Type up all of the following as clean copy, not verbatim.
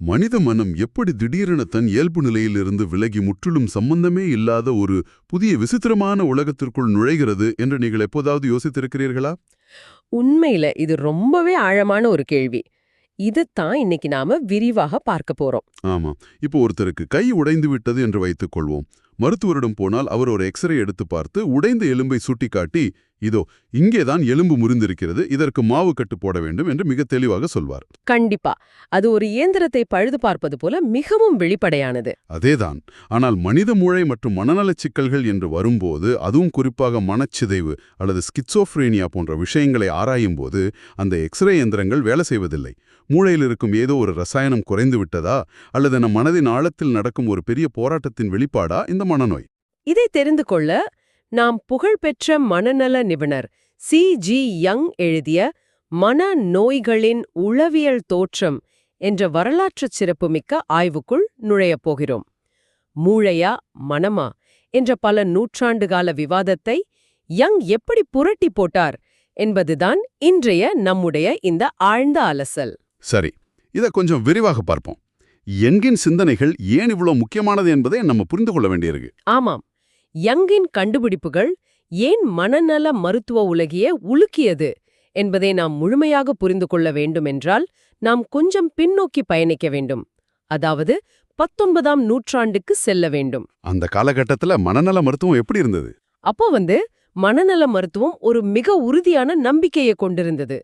மனித மனம் எப்படி திடீரென தன் இயல்பு நிலையிலிருந்து விலகி முற்றிலும் சம்பந்தமே இல்லாத ஒரு புதிய விசித்திரமான உலகத்திற்குள் நுழைகிறது என்று நீங்கள் எப்போதாவது யோசித்திருக்கிறீர்களா? உண்மையில இது ரொம்பவே ஆழமான ஒரு கேள்வி. இதுதான் இன்னைக்கு நாம விரிவாக பார்க்க போறோம். ஆமா. இப்போ ஒருத்தருக்கு கை உடைந்து விட்டது என்று வைத்துக் கொள்வோம். மருத்துவரிடம் போனால் அவர் ஒரு எக்ஸ்ரே எடுத்து பார்த்து உடைந்த எலும்பை சுட்டிக்காட்டி, இதோ இங்கேதான் எலும்பு முறிந்திருக்கிறது, இதற்கு மாவு கட்டு போட வேண்டும் என்று மிக தெளிவாக சொல்வார். கண்டிப்பா. அது ஒரு இயந்திரத்தை பழுது பார்ப்பது போல மிகவும் வெளிப்படையானது. அதேதான். ஆனால் மனித மூளை மற்றும் மனநலச் சிக்கல்கள் என்று வரும்போது, அதுவும் குறிப்பாக மனச்சிதைவு அல்லது ஸ்கிட்சோஃப்ரேனியா போன்ற விஷயங்களை ஆராயும் போது அந்த எக்ஸ்ரே இயந்திரங்கள் வேலை செய்வதில்லை. மூளையில் இருக்கும் ஏதோ ஒரு ரசாயனம் குறைந்து விட்டதா அல்லது நம் மனதின் ஆழத்தில் நடக்கும் ஒரு பெரிய போராட்டத்தின் வெளிப்பாடா இந்த மனநோய்? இதை தெரிந்து கொள்ள நாம் புகழ்பெற்ற மனநல நிபுணர் C.G. யங் எழுதிய மனநோய்களின் உளவியல் தோற்றம் என்ற வரலாற்றுச் சிறப்புமிக்க ஆய்வுக்குள் நுழையப் போகிறோம். மூளையா மனமா என்ற பல நூற்றாண்டுகால விவாதத்தை யங் எப்படி புரட்டி போட்டார் என்பதுதான் இன்றைய நம்முடைய இந்த ஆழ்ந்த அலசல். சரி, இதை கொஞ்சம் விரிவாக பார்ப்போம். யங்கின் சிந்தனைகள் ஏன் இவ்வளவு முக்கியமானது என்பதை நம்ம புரிந்து கொள்ள வேண்டியிருக்கு. ஆமாம், யங்கின் கண்டுபிடிப்புகள் ஏன் மனநல மருத்துவ உலகியே உலுக்கியது என்பதை நாம் முழுமையாக புரிந்து கொள்ள வேண்டுமென்றால் நாம் கொஞ்சம் பின்னோக்கி பயணிக்க வேண்டும். அதாவது 19ஆம் நூற்றாண்டுக்கு செல்ல வேண்டும். அந்த காலகட்டத்துல மனநல மருத்துவம் எப்படி இருந்தது? அப்போ மனநல மருத்துவம் ஒரு மிக உறுதியான நம்பிக்கையை கொண்டிருந்தது.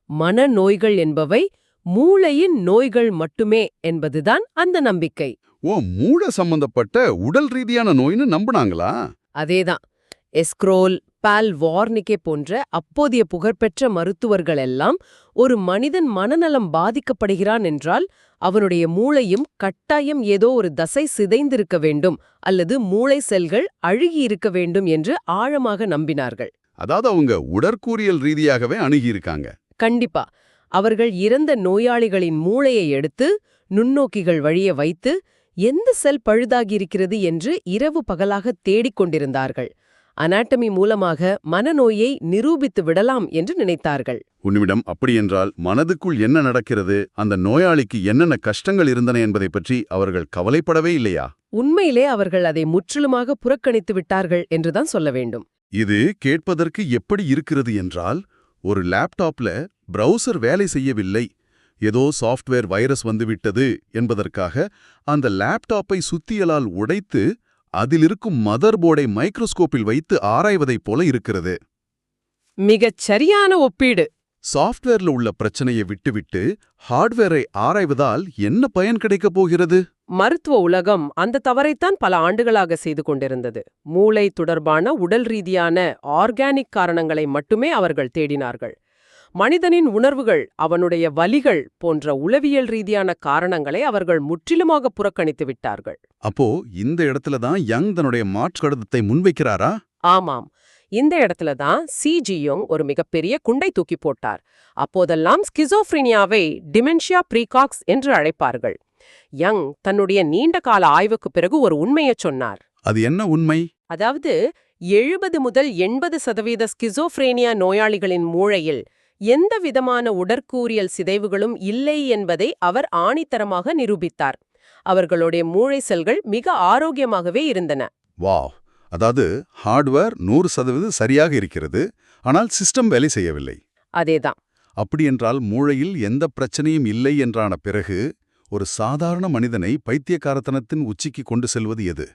மனநோய்கள் என்பவை மூளையின் நோய்கள் மட்டுமே என்பதுதான் அந்த நம்பிக்கை. ஓ, மூளை சம்பந்தப்பட்ட உடல் ரீதியான நோய்னு நம்புனாங்களா? அதேதான். எஸ்க்ரோல், பால் வார்னிகே போன்ற அப்போதைய புகழ்பெற்ற மருத்துவர்கள் எல்லாம் ஒரு மனிதன் மனநலம் பாதிக்கப்படுகிறான் என்றால் அவனுடைய மூளையும் கட்டாயம் ஏதோ ஒரு தசை சிதைந்திருக்க வேண்டும் அல்லது மூளை செல்கள் அழுகியிருக்க வேண்டும் என்று ஆழமாக நம்பினார்கள். அதாவது அவங்க உடற்கூறியல் ரீதியாகவே அணுகியிருக்காங்க. கண்டிப்பா. அவர்கள் இறந்த நோயாளிகளின் மூளையை எடுத்து நுண்ணோக்கிகள் வழிய வைத்து எந்த செல் பழுதாகியிருக்கிறது என்று இரவு பகலாக தேடிக் கொண்டிருந்தார்கள். அனாட்டமி மூலமாக மனநோயை நிரூபித்து விடலாம் என்று நினைத்தார்கள். உன்னிடம் அப்படியென்றால் மனதுக்குள் என்ன நடக்கிறது, அந்த நோயாளிக்கு என்னென்ன கஷ்டங்கள் இருந்தன என்பதை பற்றி அவர்கள் கவலைப்படவே இல்லையா? உண்மையிலே அவர்கள் அதை முற்றிலுமாக புறக்கணித்து விட்டார்கள் என்றுதான் சொல்ல வேண்டும். இது கேட்பதற்கு எப்படி இருக்கிறது என்றால், ஒரு லேப்டாப்ல பிரவுசர் வேலை செய்யவில்லை, ஏதோ சாஃப்ட்வேர் வைரஸ் வந்துவிட்டது என்பதற்காக அந்த லேப்டாப்பை சுத்தியலால் உடைத்து அதிலிருக்கும் மதர் போர்டை மைக்ரோஸ்கோப்பில் வைத்து ஆராய்வதைப் போல இருக்கிறது. மிகச் சரியான ஒப்பீடு. சாஃப்ட்வேர்ல உள்ள பிரச்சனையை விட்டுவிட்டு ஹார்ட்வேரை ஆராய்வதால் என்ன பயன் கிடைக்கப் போகிறது? மருத்துவ உலகம் அந்த தவறைத்தான் பல ஆண்டுகளாக செய்து கொண்டிருந்தது. மூளை தொடர்பான உடல் ரீதியான ஆர்கானிக் காரணங்களை மட்டுமே அவர்கள் தேடினார்கள். மனிதனின் உணர்வுகள், அவனுடைய வலிகள் போன்ற உளவியல் ரீதியான காரணங்களை அவர்கள் முற்றிலுமாக புறக்கணித்து விட்டார்கள். அப்போ இந்த இடத்துல தான் யங் தன்னுடைய மாற்று கருத்தை முன்வைக்கிறாரா? ஆமாம், இந்த இடத்துல தான் C.G. யங் ஒரு மிகப்பெரிய குண்டை தூக்கி போட்டார். அப்போதெல்லாம் ஸ்கிசோஃப்ரினியாவை டிமென்ஷியா ப்ரீகாக்ஸ் என்று அழைப்பார்கள். யங் தன்னுடைய நீண்ட கால ஆய்வுக்கு பிறகு ஒரு உண்மையைச் சொன்னார். அது என்ன உண்மை? அதாவது 70 முதல் 80% ஸ்கிசோஃப்ரேனியா நோயாளிகளின் மூளையில் எந்த விதமான உடற்கூறியல் சிதைவுகளும் இல்லை என்பதை அவர் ஆணித்தரமாக நிரூபித்தார். அவர்களுடைய மூளை செல்கள் மிக ஆரோக்கியமாகவே இருந்தன. வாவ்! அதாவது ஹார்ட்வேர் 100% சரியாக இருக்கிறது, ஆனால் சிஸ்டம் வேலை செய்யவில்லை. அதேதான். அப்படியென்றால் மூளையில் எந்த பிரச்சனையும் இல்லை என்றான பிறகு ஒரு சாதாரண மனிதனை பைத்தியக்காரத்தனத்தின் உச்சிக்கு கொண்டு செல்வது எது?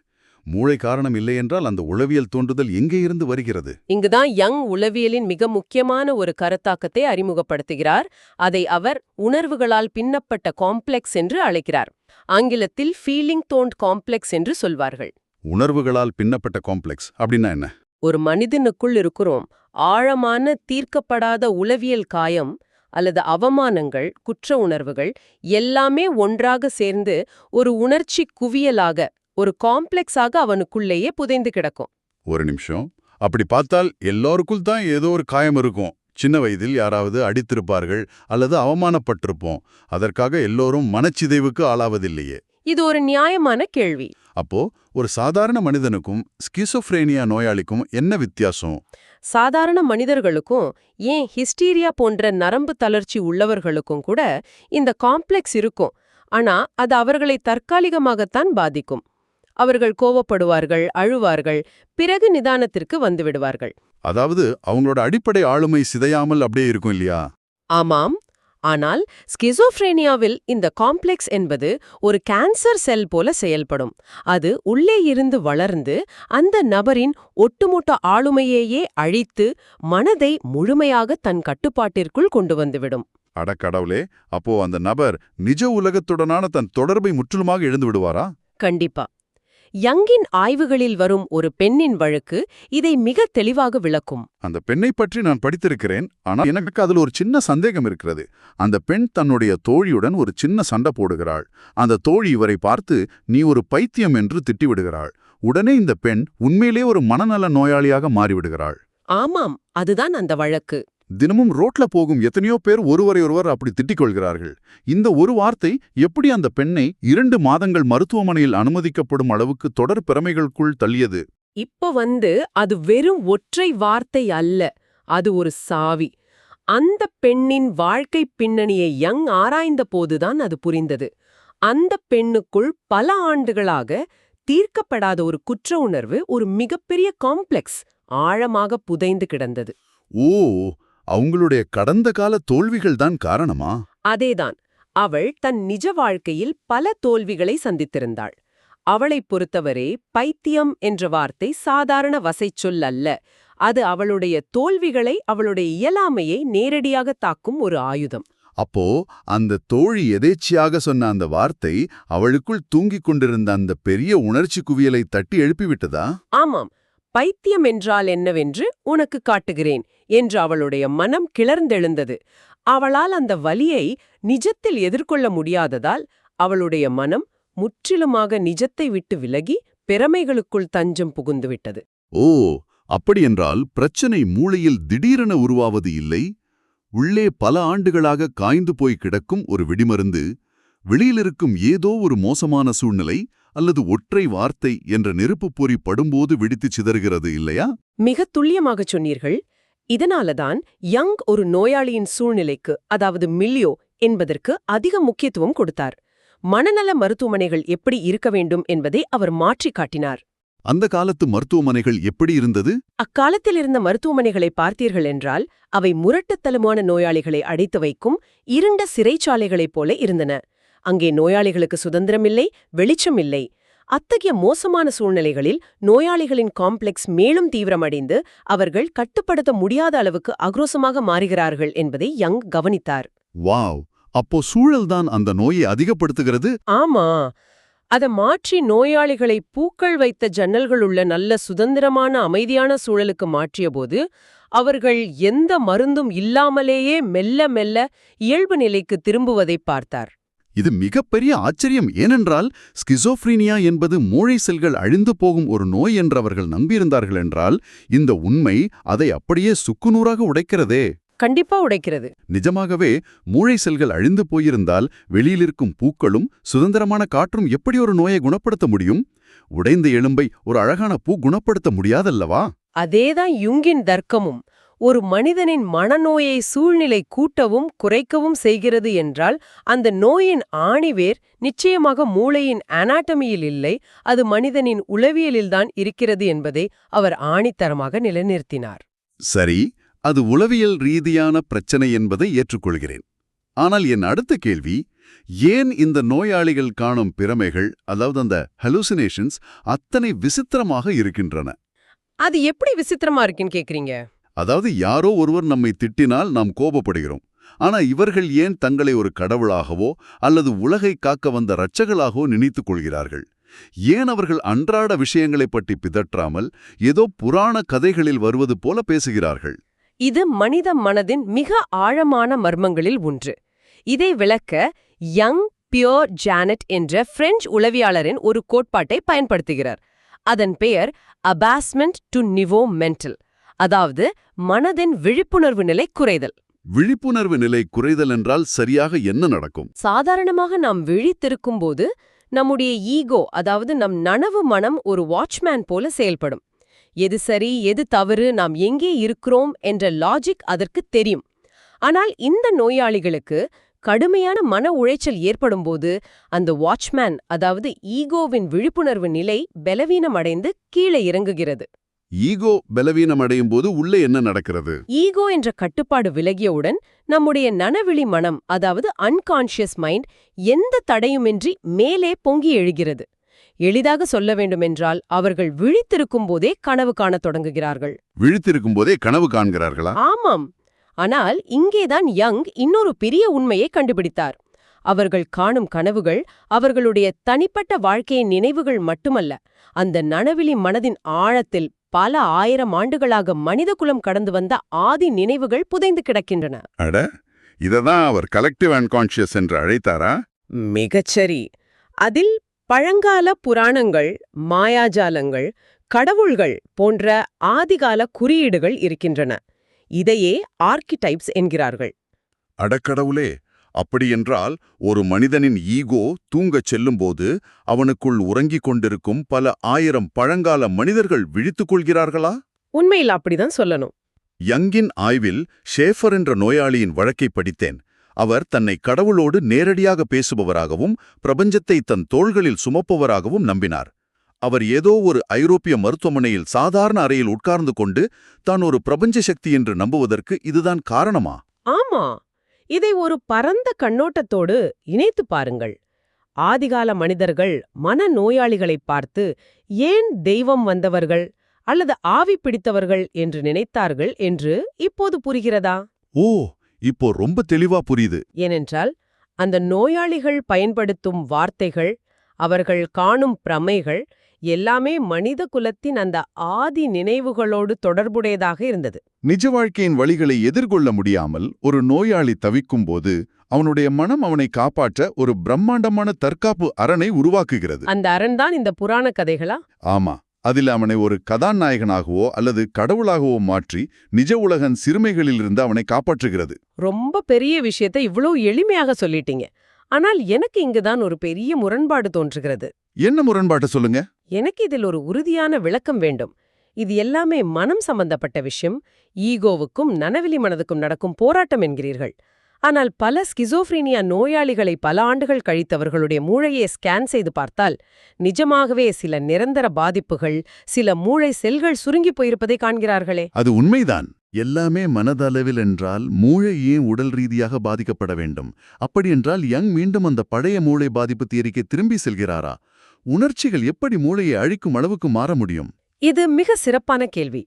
மூளை காரணம் இல்லை என்றால் அந்த உளவியல் தோன்றுதல் எங்கே இருந்து வருகிறது? இங்குதான் யங் உளவியலின் மிக முக்கியமான ஒரு கருத்தாக்கத்தை அறிமுகப்படுத்துகிறார். அதை அவர் உணர்வுகளால் பின்னப்பட்ட காம்ப்ளெக்ஸ் என்று அழைக்கிறார். ஆங்கிலத்தில் ஃபீலிங் டோன்ட் காம்ப்ளெக்ஸ் என்று சொல்வார்கள். உணர்வுகளால் பின்னப்பட்ட காம்ப்ளெக்ஸ் அப்படின்னா என்ன? ஒரு மனிதனுக்குள் இருக்கிறோம் ஆழமான தீர்க்கப்படாத உளவியல் காயம் அல்லது அவமானங்கள், குற்ற உணர்வுகள் எல்லாமே ஒன்றாக சேர்ந்து ஒரு உணர்ச்சி குவியலாக, ஒரு காம்ப்ளெக்ஸாக அவனுக்குள்ளேயே புதைந்து கிடக்கும். ஒரு நிமிஷம், அப்படி பார்த்தால் எல்லோருக்குள் தான் ஏதோ ஒரு காயம் இருக்கும். சின்ன வயதில் யாராவது அடித்திருப்பார்கள் அல்லது அவமானப்பட்டிருப்போம். அதற்காக எல்லோரும் மனச்சிதைவுக்கு ஆளாவதில்லையே. இது ஒரு நியாயமான கேள்வி. அப்போ ஒரு சாதாரண மனிதனுக்கும் ஸ்கிசோஃப்ரேனியா நோயாளிக்கும் என்ன வித்தியாசம்? சாதாரண மனிதர்களுக்கும் ஏன் ஹிஸ்டீரியா போன்ற நரம்பு தளர்ச்சி உள்ளவர்களுக்கும் கூட இந்த காம்ப்ளெக்ஸ் இருக்கும். ஆனா அது அவர்களை தற்காலிகமாகத்தான் பாதிக்கும். அவர்கள் கோவப்படுவார்கள், அழுவார்கள், பிறகு நிதானத்திற்கு வந்துவிடுவார்கள். அதாவது அவங்களோட அடிப்படை ஆளுமை சிதையாமல் அப்படியே இருக்கும் இல்லையா? ஆமாம். ஆனால் ஸ்கிசோஃப்ரேனியாவில் இந்த காம்ப்ளெக்ஸ் என்பது ஒரு கேன்சர் செல் போல செயல்படும். அது உள்ளே இருந்து வளர்ந்து அந்த நபரின் ஒட்டுமொத்த ஆளுமையையே அழித்து மனதை முழுமையாக தன் கட்டுப்பாட்டிற்குள் கொண்டு வந்துவிடும். அடக்கடவுளே, அப்போ அந்த நபர் நிஜ உலகத்துடனான தன் தொடர்பை முற்றிலுமாக இழந்து விடுவாரா? கண்டிப்பா. யங்கின் ஆய்வுகளில் வரும் ஒரு பெண்ணின் வழக்கு இதை மிக தெளிவாக விளக்கும். அந்த பெண்ணை பற்றி நான் படித்திருக்கிறேன். ஆனால் எனக்கு அதில் ஒரு சின்ன சந்தேகம் இருக்கிறது. அந்த பெண் தன்னுடைய தோழியுடன் ஒரு சின்ன சண்டை போடுகிறாள். அந்த தோழி இவரை பார்த்து நீ ஒரு பைத்தியம் என்று திட்டிவிடுகிறாள். உடனே இந்த பெண் உண்மையிலே ஒரு மனநல நோயாளியாக மாறிவிடுகிறாள். ஆமாம், அதுதான் அந்த வழக்கு. தினமும் ரோட்ல போகும் எத்தனையோ பேர் ஒருவரை அப்படி திட்டிக் கொள்கிறார்கள். இந்த ஒரு வார்த்தை எப்படி அந்த பெண்ணை 2 மாதங்கள் மருத்துவமனையில் அனுமதிக்கப்படும் அளவுக்கு தொடர் பிரமைகளுக்குள் தள்ளியது? இப்ப அது வெறும் ஒற்றை வார்த்தை அல்ல, அது ஒரு சாவி. அந்த பெண்ணின் வாழ்க்கை பின்னணியை யங் ஆராய்ந்த போதுதான் அது புரிந்தது. அந்த பெண்ணுக்குள் பல ஆண்டுகளாக தீர்க்கப்படாத ஒரு குற்ற உணர்வு, ஒரு மிகப்பெரிய காம்ப்ளெக்ஸ் ஆழமாக புதைந்து கிடந்தது. ஓ, அவங்களுடைய கடந்த கால தோல்விகள் தான் காரணமா? அதேதான். அவள் தன் நிஜ வாழ்க்கையில் பல தோல்விகளை சந்தித்திருந்தாள். அவளைப் பொறுத்தவரை பைத்தியம் என்ற வார்த்தை சாதாரண வசைச்சொல் அல்ல. அது அவளுடைய தோல்விகளை, அவளுடைய இயலாமையை நேரடியாக தாக்கும் ஒரு ஆயுதம். அப்போ அந்த தோழி எதேச்சியாக சொன்ன அந்த வார்த்தை அவளுக்குள் தூங்கிக் கொண்டிருந்த அந்த பெரிய உணர்ச்சி குவியலை தட்டி எழுப்பிவிட்டதா? ஆமாம். பைத்தியம் என்றால் என்னவென்று உனக்கு காட்டுகிறேன் என்று அவளுடைய மனம் கிளர்ந்தெழுந்தது. அவளால் அந்த வலியை நிஜத்தில் எதிர்கொள்ள முடியாததால் அவளுடைய மனம் முற்றிலுமாக நிஜத்தை விட்டு விலகி பிரமைகளுக்குள் தஞ்சம் புகுந்துவிட்டது. ஓ, அப்படியென்றால் பிரச்சனை மூளையில் திடீரென உருவாவது இல்லை. உள்ளே பல ஆண்டுகளாக காய்ந்து போய் கிடக்கும் ஒரு வெடிமருந்து, வெளியிலிருக்கும் ஏதோ ஒரு மோசமான சூழ்நிலை அல்லது ஒற்றை வார்த்தை என்ற நெருப்புப் பொறி படும்போது வெடித்துச் சிதறுகிறது இல்லையா? மிக துல்லியமாகச் சொன்னீர்கள். இதனாலதான் யங் ஒரு நோயாளியின் சூழ்நிலைக்கு, அதாவது மில்லியோ என்பதற்கு அதிக முக்கியத்துவம் கொடுத்தார். மனநல மருத்துவமனைகள் எப்படி இருக்க வேண்டும் என்பதை அவர் மாற்றிக் காட்டினார். அந்த காலத்து மருத்துவமனைகள் எப்படி இருந்தது? அக்காலத்தில் இருந்த மருத்துவமனைகளை பார்த்தீர்கள் என்றால் அவை முரட்டுத்தனமான நோயாளிகளை அடைத்து வைக்கும் இருண்ட சிறைச்சாலைகளைப் போல இருந்தன. அங்கே நோயாளிகளுக்கு சுதந்திரமில்லை, வெளிச்சமில்லை. அத்தகைய மோசமான சூழ்நிலைகளில் நோயாளிகளின் காம்ப்ளெக்ஸ் மேலும் தீவிரமடைந்து அவர்கள் கட்டுப்படுத்த முடியாத அளவுக்கு ஆக்ரோஷமாக மாறுகிறார்கள் என்பதை யங் கவனித்தார். வாவ், அப்போ சூழல்தான் அந்த நோயை அதிகப்படுத்துகிறது. ஆமா, அதை மாற்றி நோயாளிகளை பூக்கள் வைத்த ஜன்னல்கள் உள்ள நல்ல சுதந்திரமான அமைதியான சூழலுக்கு மாற்றியபோது அவர்கள் எந்த மருந்தும் இல்லாமலேயே மெல்ல மெல்ல இயல்பு நிலைக்கு திரும்புவதை பார்த்தார். இது மிகப்பெரிய ஆச்சரியம். ஏனென்றால் ஸ்கிசோஃப்ரீனியா என்பது மூளை செல்கள் அழிந்து போகும் ஒரு நோய் என்று அவர்கள் நம்பியிருந்தார்கள் என்றால் இந்த உண்மை அதை அப்படியே சுக்குநூறாக உடைக்கிறதே. கண்டிப்பா உடைக்கிறது. நிஜமாகவே மூளை செல்கள் அழிந்து போயிருந்தால் வெளியிலிருக்கும் பூக்களும் சுதந்திரமான காற்றும் எப்படி ஒரு நோயை குணப்படுத்த முடியும்? உடைந்த எலும்பை ஒரு அழகான பூ குணப்படுத்த முடியாதல்லவா? அதேதான் யுங்கின் தர்க்கமும். ஒரு மனிதனின் மனநோயை சூழ்நிலை கூட்டவும் குறைக்கவும் செய்கிறது என்றால் அந்த நோயின் ஆணிவேர் நிச்சயமாக மூளையின் அனாட்டமியில் இல்லை, அது மனிதனின் உளவியலில்தான் இருக்கிறது என்பதை அவர் ஆணித்தரமாக நிலைநிறுத்தினார். சரி, அது உளவியல் ரீதியான பிரச்சனை என்பதை ஏற்றுக்கொள்கிறேன். ஆனால் என் அடுத்த கேள்வி, ஏன் இந்த நோயாளிகள் காணும் பிரமைகள், அதாவது அந்த ஹலூசினேஷன்ஸ் அத்தனை விசித்திரமாக இருக்கின்றன? அது எப்படி விசித்திரமா இருக்குன்னு கேக்குறீங்க? அதாவது யாரோ ஒருவர் நம்மை திட்டினால் நாம் கோபப்படுகிறோம். ஆனா இவர்கள் ஏன் தங்களை ஒரு கடவுளாகவோ அல்லது உலகை காக்க வந்த இரட்சகளாகவோ நினைத்துக் கொள்கிறார்கள்? ஏன் அவர்கள் அன்றாட விஷயங்களைப் பற்றி பிதற்றாமல் ஏதோ புராண கதைகளில் வருவது போல பேசுகிறார்கள்? இது மனித மனதின் மிக ஆழமான மர்மங்களில் ஒன்று. இதை விளக்க யங் பியோர் ஜானட் என்ற பிரெஞ்சு உளவியாளரின் ஒரு கோட்பாட்டை பயன்படுத்துகிறார். அதன் பெயர் அபாஸ்மெண்ட் டு நிவோ மென்டல், அதாவது மனதின் விழிப்புணர்வு நிலை குறைதல். விழிப்புணர்வு நிலை குறைதல் என்றால் சரியாக என்ன நடக்கும்? சாதாரணமாக நாம் விழித்திருக்கும்போது நம்முடைய ஈகோ, அதாவது நம் நனவு மனம் ஒரு வாட்ச்மேன் போல செயல்படும். எது சரி எது தவறு, நாம் எங்கே இருக்கிறோம் என்ற லாஜிக் அதற்கு தெரியும். ஆனால் இந்த நோயாளிகளுக்கு கடுமையான மன உளைச்சல் ஏற்படும்போது அந்த வாட்ச்மேன், அதாவது ஈகோவின் விழிப்புணர்வு நிலை பலவீனமடைந்து கீழே இறங்குகிறது. ஈகோ பலவீனமடையும் போது உள்ளே என்ன நடக்கிறது? ஈகோ என்ற கட்டுப்பாடு விலகியவுடன் நம்முடைய நனவிழி மனம், அதாவது அன்கான்ஷியஸ் மைண்ட், எந்த தடையுமின்றி மேலே பொங்கி எழுகிறது. எளிதாக சொல்ல வேண்டுமென்றால் அவர்கள் விழித்திருக்கும் போதே கனவு காணத் தொடங்குகிறார்கள். விழித்திருக்கும் போதே கனவு காண்கிறார்களா? ஆமாம். ஆனால் இங்கேதான் யங் இன்னொரு பெரிய உண்மையை கண்டுபிடித்தார். அவர்கள் காணும் கனவுகள் அவர்களுடைய தனிப்பட்ட வாழ்க்கையின் நினைவுகள் மட்டுமல்ல, அந்த நனவிழி மனதின் ஆழத்தில் பல ஆயிரம் ஆண்டுகளாக மனிதகுலம் கடந்து வந்த ஆதி நினைவுகள் புதைந்து கிடக்கின்றன. அட, இததான் அவர் கலெக்டிவ் அன்கான்ஷியஸ் என்று அழைத்தாரா? மிகச்சரி. அதில் பழங்கால புராணங்கள், மாயாஜாலங்கள், கடவுள்கள் போன்ற ஆதிகால குறியீடுகள் இருக்கின்றன. இதையே ஆர்க்கிடைப்ஸ் என்கிறார்கள். அடக்கடவுளே, அப்படியென்றால் ஒரு மனிதனின் ஈகோ தூங்கச் செல்லும்போது அவனுக்குள் உறங்கிக் கொண்டிருக்கும் பல ஆயிரம் பழங்கால மனிதர்கள் விழித்துக் கொள்கிறார்களா? உண்மையில் அப்படிதான் சொல்லணும். யங்கின் ஆய்வில் ஷேஃபர் என்ற நோயாளியின் வழக்கை படித்தேன். அவர் தன்னை கடவுளோடு நேரடியாக பேசுபவராகவும் பிரபஞ்சத்தை தன் தோள்களில் சுமப்பவராகவும் நம்பினார். அவர் ஏதோ ஒரு ஐரோப்பிய மருத்துவமனையில் சாதாரண அறையில் உட்கார்ந்து கொண்டு தான் ஒரு பிரபஞ்ச சக்தி என்று நம்புவதற்கு இதுதான் காரணமா? ஆமா. இதை ஒரு பரந்த கண்ணோட்டத்தோடு இணைத்து பாருங்கள். ஆதிகால மனிதர்கள் மன நோயாளிகளை பார்த்து ஏன் தெய்வம் வந்தவர்கள் அல்லது ஆவி பிடித்தவர்கள் என்று நினைத்தார்கள் என்று இப்போது புரிகிறதா? ஓ, இப்போ ரொம்ப தெளிவா புரியுது. ஏனென்றால் அந்த நோயாளிகள் பயன்படுத்தும் வார்த்தைகள், அவர்கள் காணும் பிரமைகள் எல்லாமே மனித குலத்தின் அந்த ஆதி நினைவுகளோடு தொடர்புடையதாக இருந்தது. நிஜ வாழ்க்கையின் வழிகளை எதிர்கொள்ள முடியாமல் ஒரு நோயாளி தவிக்கும்போது அவனுடைய மனம் அவனை காப்பாற்ற ஒரு பிரம்மாண்டமான தற்காப்பு அரணை உருவாக்குகிறது. அந்த அரண் தான் இந்த புராண கதைகளா? ஆமா. அதில் அவனை ஒரு கதாநாயகனாகவோ அல்லது கடவுளாகவோ மாற்றி நிஜ உலகன் சிறுமைகளிலிருந்து அவனை காப்பாற்றுகிறது. ரொம்ப பெரிய விஷயத்தை இவ்வளோ எளிமையாக சொல்லிட்டீங்க. ஆனால் எனக்கு இங்குதான் ஒரு பெரிய முரண்பாடு தோன்றுகிறது. என்ன முரண்பாட்டை சொல்லுங்க. எனக்கு இதில் ஒரு உறுதியான விளக்கம் வேண்டும். இது எல்லாமே மனம் சம்பந்தப்பட்ட விஷயம். ஈகோவுக்கும் நனவிலி மனதுக்கும் நடக்கும் போராட்டம் என்கிறீர்கள். ஆனால் பல ஸ்கிசோஃப்ரீனியா நோயாளிகளை பல ஆண்டுகள் கழித்தவர்களுடைய மூளையை ஸ்கேன் செய்து பார்த்தால் நிஜமாகவே சில நிரந்தர பாதிப்புகள், சில மூளை செல்கள் சுருங்கி போயிருப்பதை காண்கிறார்களே. அது உண்மைதான். எல்லாமே மனதளவில் என்றால் மூளை ஏன் உடல் ரீதியாக பாதிக்கப்பட வேண்டும்? அப்படியென்றால் யங் மீண்டும் அந்த பழைய மூளை பாதிப்பு தியரிக்கு திரும்பி செல்கிறாரா? உணர்ச்சிகள் எப்படி மூளையை அழிக்கும் அளவுக்கு மாற முடியும்? இது மிக சிறப்பான கேள்வி.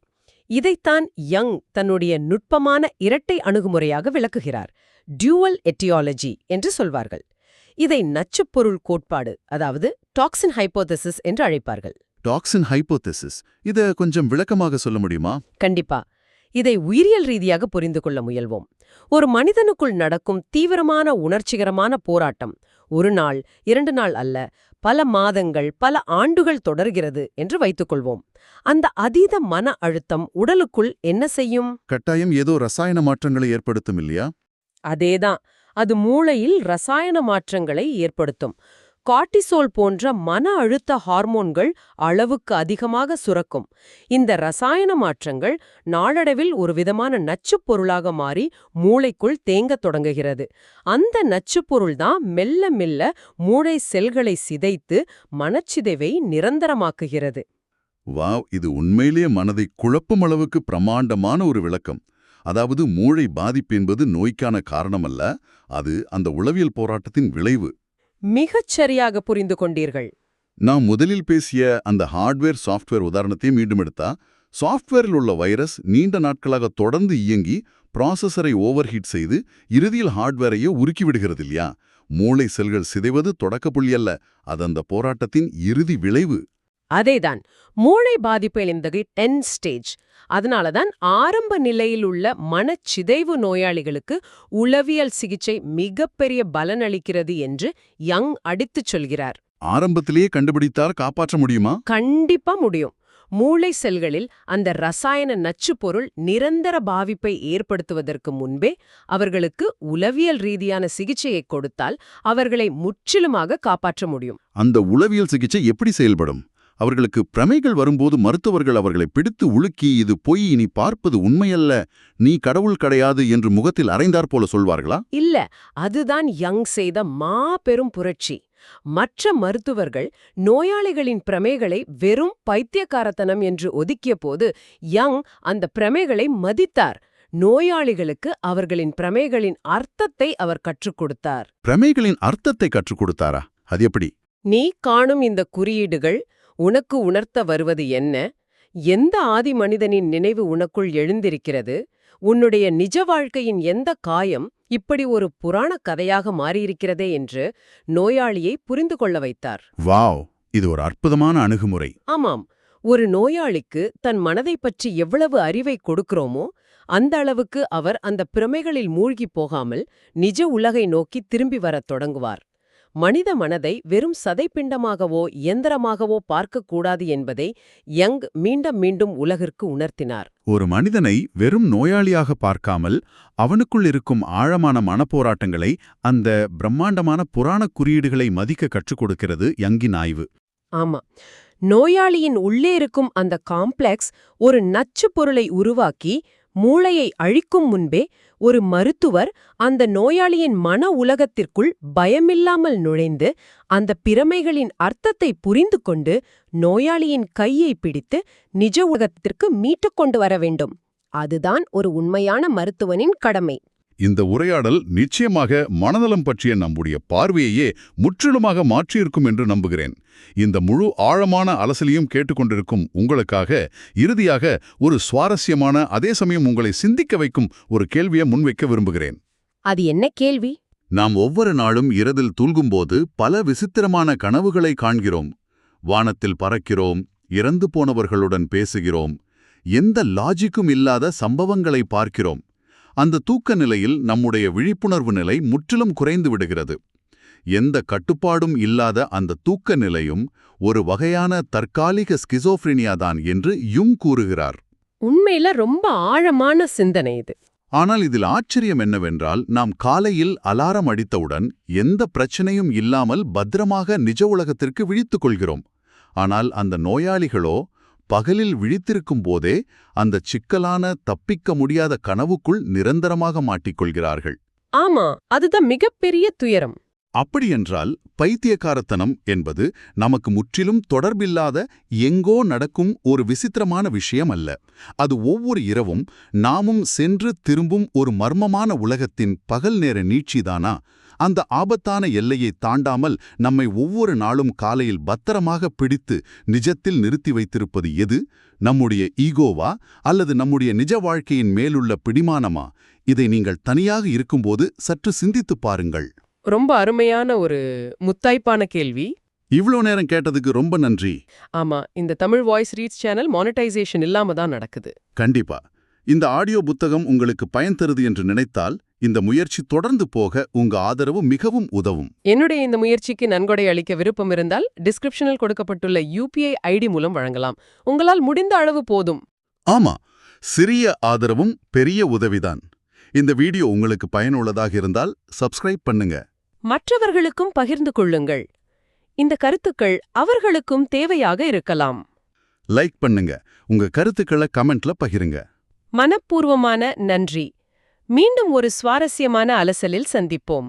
இதைத்தான் யங் தன்னுடைய நுட்பமான இரட்டை அணுகுமுறையாக விளக்குகிறார். டியூவல் எட்டியாலஜி என்று சொல்வார்கள். இதை நச்சுப்பொருள் கோட்பாடு, அதாவது டாக்சின் ஹைப்போதெசிஸ் என்று அழைப்பார்கள். டாக்சின் ஹைப்போதெசிஸ், இத கொஞ்சம் விளக்கமாக சொல்ல முடியுமா? கண்டிப்பா. இதை உயிரியல் ரீதியாக புரிந்து கொள்ள முயல்வோம். ஒரு மனிதனுக்குள் நடக்கும் தீவிரமான உணர்ச்சிகரமான போராட்டம் ஒரு நாள் 2 நாள் அல்ல, பல மாதங்கள் பல ஆண்டுகள் தொடர்கிறது என்று வைத்துக்கொள்வோம். அந்த அதீத மன அழுத்தம் உடலுக்குள் என்ன செய்யும்? கட்டாயம் ஏதோ ரசாயன மாற்றங்களை ஏற்படுத்தும் இல்லையா? அதேதான். அது மூளையில் ரசாயன மாற்றங்களை ஏற்படுத்தும். கார்ட்டிசோல் போன்ற மன அழுத்த ஹார்மோன்கள் அளவுக்கு அதிகமாக சுரக்கும். இந்த ரசாயன மாற்றங்கள் நாளடைவில் ஒரு விதமான நச்சுப் பொருளாக மாறி மூளைக்குள் தேங்கத் தொடங்குகிறது. அந்த நச்சுப்பொருள் தான் மெல்ல மெல்ல மூளை செல்களை சிதைத்து மனச்சிதைவை நிரந்தரமாக்குகிறது. வாவ், இது உண்மையிலேயே மனதை குழப்பும் அளவுக்கு பிரமாண்டமான ஒரு விளக்கம். அதாவது மூளை பாதிப்பு என்பது நோய்க்கான காரணமல்ல, அது அந்த உளவியல் போராட்டத்தின் விளைவு. மிகச் சரியாக புரிந்து கொண்டீர்கள். நான் முதலில் பேசிய அந்த ஹார்ட்வேர் சாஃப்ட்வேர் உதாரணத்தை மீண்டும் எடுத்தா, சாஃப்ட்வேரில் உள்ள வைரஸ் நீண்ட நாட்களாக தொடர்ந்து இயங்கி ப்ராசஸரை ஓவர்ஹீட் செய்து இறுதியில் ஹார்ட்வேரையே உருக்கிவிடுகிறது இல்லையா? மூளை செல்கள் சிதைவது தொடக்க புள்ளி அல்ல, அது அந்த போராட்டத்தின் இறுதி விளைவு. அதேதான், மூளை பாதிப்பு என்பது எண்ட் ஸ்டேஜ். அதனாலதான் ஆரம்ப நிலையில் உள்ள மனச்சிதைவு நோயாளிகளுக்கு உளவியல் சிகிச்சை மிகப்பெரிய பலனளிக்கிறது என்று யங் அடித்துச் சொல்கிறார். ஆரம்பத்திலேயே கண்டுபிடித்தால் காப்பாற்ற முடியுமா? கண்டிப்பா முடியும். மூளை செல்களில் அந்த ரசாயன நச்சுப்பொருள் நிரந்தர பாதிப்பை ஏற்படுத்துவதற்கு முன்பே அவர்களுக்கு உளவியல் ரீதியான சிகிச்சையை கொடுத்தால் அவர்களை முற்றிலுமாக காப்பாற்ற முடியும். அந்த உளவியல் சிகிச்சை எப்படி செயல்படும்? அவர்களுக்கு பிரமைகள் வரும்போது மருத்துவர்கள் அவர்களை பிடித்து உலுக்கி இது பொய், இனி பார்ப்பது உண்மையல்ல, நீ கடவுள் கிடையாது என்று முகத்தில் அறைந்தாற் போல சொல்வார்களா? இல்ல, அதுதான் யங் செய்த மாபெரும் புரட்சி. மற்ற மருத்துவர்கள் நோயாளிகளின் பிரமைகளை வெறும் பைத்தியக்காரத்தனம் என்று ஒதுக்கிய போது யங் அந்த பிரமைகளை மதித்தார். நோயாளிகளுக்கு அவர்களின் பிரமைகளின் அர்த்தத்தை அவர் கற்றுக் கொடுத்தார். பிரமைகளின் அர்த்தத்தை கற்றுக் கொடுத்தாரா? அது எப்படி? நீ காணும் இந்த குறியீடுகள் உனக்கு உணர்த்த வருவது என்ன? எந்த ஆதி மனிதனின் நினைவு உனக்குள் எழுந்திருக்கிறது? உன்னுடைய நிஜ வாழ்க்கையின் எந்த காயம் இப்படி ஒரு புராணக் கதையாக மாறியிருக்கிறதே என்று நோயாளியை புரிந்து கொள்ள வைத்தார். வாவ், இது ஒரு அற்புதமான அணுகுமுறை. ஆமாம், ஒரு நோயாளிக்கு தன் மனதைப் பற்றி எவ்வளவு அறிவை கொடுக்கிறோமோ அந்த அளவுக்கு அவர் அந்த பிரமைகளில் மூழ்கிப் போகாமல் நிஜ உலகை நோக்கி திரும்பி வரத் தொடங்குவார். மனித மனதை வெறும் சதைப்பிண்டமாகவோ இயந்திரமாகவோ பார்க்கக்கூடாது என்பதை யங் மீண்டும் மீண்டும் உலகிற்கு உணர்த்தினார். ஒரு மனிதனை வெறும் நோயாளியாக பார்க்காமல் அவனுக்குள் இருக்கும் ஆழமான மனப்போராட்டங்களை, அந்த பிரம்மாண்டமான புராணக் குறியீடுகளை மதிக்க கற்றுக் கொடுக்கிறது யங்கின் ஆய்வு. ஆமா, நோயாளியின் உள்ளே இருக்கும் அந்த காம்ப்ளெக்ஸ் ஒரு நச்சு பொருளை உருவாக்கி மூளையை அழிக்கும் முன்பே ஒரு மருத்துவர் அந்த நோயாளியின் மன உலகத்திற்குள் பயமில்லாமல் நுழைந்து அந்த பிரமைகளின் அர்த்தத்தை புரிந்து கொண்டு நோயாளியின் கையை பிடித்து நிஜ உலகத்திற்கு மீட்டுக் கொண்டு வர வேண்டும். அதுதான் ஒரு உண்மையான மருத்துவனின் கடமை. இந்த உரையாடல் நிச்சயமாக மனநலம் பற்றிய நம்முடைய பார்வையையே முற்றிலுமாக மாற்றியிருக்கும் என்று நம்புகிறேன். இந்த முழு ஆழமான அலசலையும் கேட்டுக்கொண்டிருக்கும் உங்களுக்காக இறுதியாக ஒரு சுவாரஸ்யமான, அதே சமயம் உங்களை சிந்திக்க வைக்கும் ஒரு கேள்வியை முன்வைக்க விரும்புகிறேன். அது என்ன கேள்வி? நாம் ஒவ்வொரு நாளும் இரவில் தூங்கும்போது பல விசித்திரமான கனவுகளை காண்கிறோம். வானத்தில் பறக்கிறோம், இறந்து போனவர்களுடன் பேசுகிறோம், எந்த லாஜிக்கும் இல்லாத சம்பவங்களை பார்க்கிறோம். அந்த தூக்க நிலையில் நம்முடைய விழிப்புணர்வு நிலை முற்றிலும் குறைந்து விடுகிறது. எந்த கட்டுப்பாடும் இல்லாத அந்த தூக்க நிலையும் ஒரு வகையான தற்காலிக ஸ்கிசோஃப்ரினியா தான் என்று யுங் கூறுகிறார். உண்மையில ரொம்ப ஆழமான சிந்தனை இது. ஆனால் இதில் ஆச்சரியம் என்னவென்றால், நாம் காலையில் அலாரம் அடித்தவுடன் எந்த பிரச்சனையும் இல்லாமல் பத்திரமாக நிஜ உலகத்திற்கு விழித்துக் கொள்கிறோம். ஆனால் அந்த நோயாளிகளோ பகலில் விழித்திருக்கும் போதே அந்த சிக்கலான, தப்பிக்க முடியாத கனவுக்குள் நிரந்தரமாக மாட்டிக்கொள்கிறார்கள். ஆமா, அதுதான் மிகப்பெரிய துயரம். அப்படியென்றால் பைத்தியக்காரத்தனம் என்பது நமக்கு முற்றிலும் தொடர்பில்லாத, எங்கோ நடக்கும் ஒரு விசித்திரமான விஷயம் அல்ல. அது ஒவ்வொரு இரவும் நாமும் சென்று திரும்பும் ஒரு மர்மமான உலகத்தின் பகல் நேர நீட்சிதானா? அந்த ஆபத்தான எல்லையை தாண்டாமல் நம்மை ஒவ்வொரு நாளும் காலையில் பத்திரமாக பிடித்து நிஜத்தில் நிறுத்தி வைத்திருப்பது எது? நம்முடைய ஈகோவா, அல்லது நம்முடைய நிஜ வாழ்க்கையின் மேலுள்ள பிடிமானமா? இதை நீங்கள் தனியாக இருக்கும்போது சற்று சிந்தித்துப் பாருங்கள். ரொம்ப அருமையான ஒரு முத்தாய்ப்பான கேள்வி. இவ்ளோ நேரம் கேட்டதுக்கு ரொம்ப நன்றி. ஆமா, இந்த Tamil voice reads channel monetisation இல்லாம தான் நடக்குது. கண்டிப்பா. இந்த ஆடியோ புத்தகம் உங்களுக்கு பயன் தருது என்று நினைத்தால் இந்த முயற்சி தொடர்ந்து போக உங்க ஆதரவு மிகவும் உதவும். என்னுடைய இந்த முயற்சிக்கு நன்கொடை அளிக்க விருப்பம் இருந்தால் டிஸ்கிரிப்ஷனில் கொடுக்கப்பட்டுள்ள UPI ID மூலம் வழங்கலாம். உங்களால் முடிந்த அளவு போதும். ஆமா, சிறிய ஆதரவும் பெரிய உதவிதான். இந்த வீடியோ உங்களுக்கு பயனுள்ளதாக இருந்தால் சப்ஸ்கிரைப் பண்ணுங்க. மற்றவர்களுக்கும் பகிர்ந்து கொள்ளுங்கள். இந்த கருத்துக்கள் அவர்களுக்கும் தேவையாக இருக்கலாம். லைக் பண்ணுங்க. உங்க கருத்துக்களை கமெண்ட்ல பகிருங்க. மனப்பூர்வமான நன்றி. மீண்டும் ஒரு சுவாரஸ்யமான அலசலில் சந்திப்போம்.